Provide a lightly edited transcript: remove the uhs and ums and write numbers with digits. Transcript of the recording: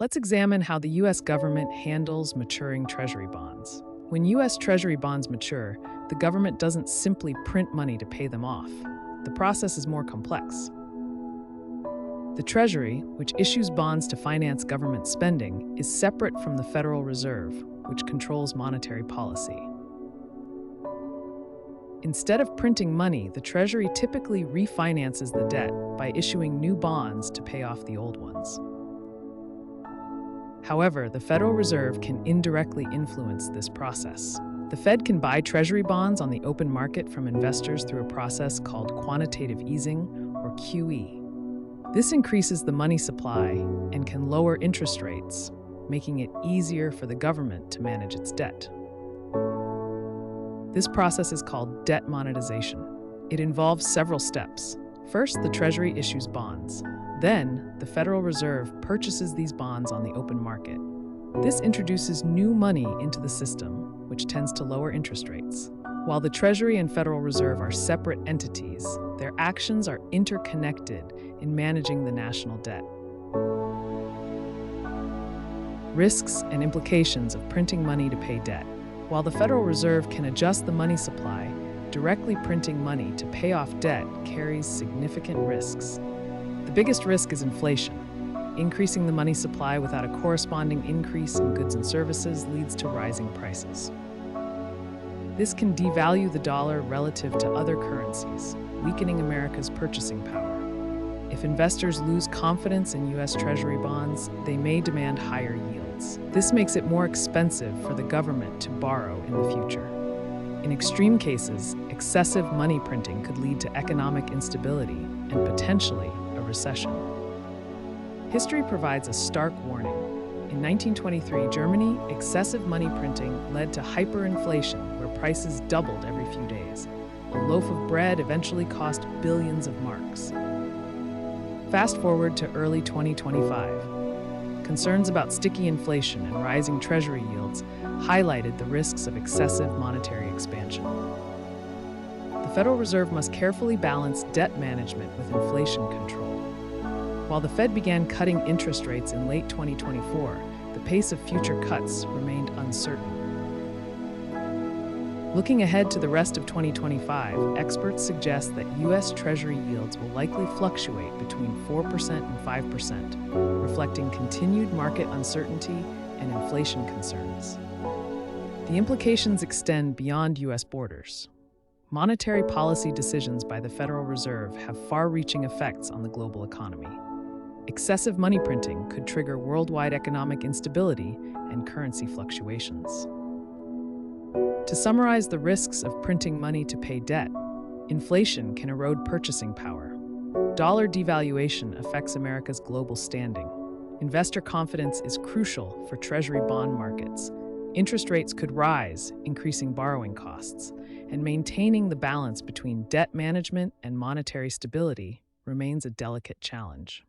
Let's examine how the U.S. government handles maturing Treasury bonds. When U.S. Treasury bonds mature, the government doesn't simply print money to pay them off. The process is more complex. The Treasury, which issues bonds to finance government spending, is separate from the Federal Reserve, which controls monetary policy. Instead of printing money, the Treasury typically refinances the debt by issuing new bonds to pay off the old ones. However, the Federal Reserve can indirectly influence this process. The Fed can buy Treasury bonds on the open market from investors through a process called quantitative easing, or QE. This increases the money supply and can lower interest rates, making it easier for the government to manage its debt. This process is called debt monetization. It involves several steps. First, the Treasury issues bonds. Then, the Federal Reserve purchases these bonds on the open market. This introduces new money into the system, which tends to lower interest rates. While the Treasury and Federal Reserve are separate entities, their actions are interconnected in managing the national debt. Risks and implications of printing money to pay debt. While the Federal Reserve can adjust the money supply, directly printing money to pay off debt carries significant risks. The biggest risk is inflation. Increasing the money supply without a corresponding increase in goods and services leads to rising prices. This can devalue the dollar relative to other currencies, weakening America's purchasing power. If investors lose confidence in U.S. Treasury bonds, they may demand higher yields. This makes it more expensive for the government to borrow in the future. In extreme cases, excessive money printing could lead to economic instability and potentially a recession. History provides a stark warning. In 1923, Germany, excessive money printing led to hyperinflation, where prices doubled every few days. A loaf of bread eventually cost billions of marks. Fast forward to early 2025. Concerns about sticky inflation and rising Treasury yields highlighted the risks of excessive monetary expansion. The Federal Reserve must carefully balance debt management with inflation control. While the Fed began cutting interest rates in late 2024, the pace of future cuts remained uncertain. Looking ahead to the rest of 2025, experts suggest that U.S. Treasury yields will likely fluctuate between 4% and 5%, reflecting continued market uncertainty and inflation concerns. The implications extend beyond U.S. borders. Monetary policy decisions by the Federal Reserve have far-reaching effects on the global economy. Excessive money printing could trigger worldwide economic instability and currency fluctuations. To summarize the risks of printing money to pay debt, inflation can erode purchasing power. Dollar devaluation affects America's global standing. Investor confidence is crucial for Treasury bond markets. Interest rates could rise, increasing borrowing costs, and maintaining the balance between debt management and monetary stability remains a delicate challenge.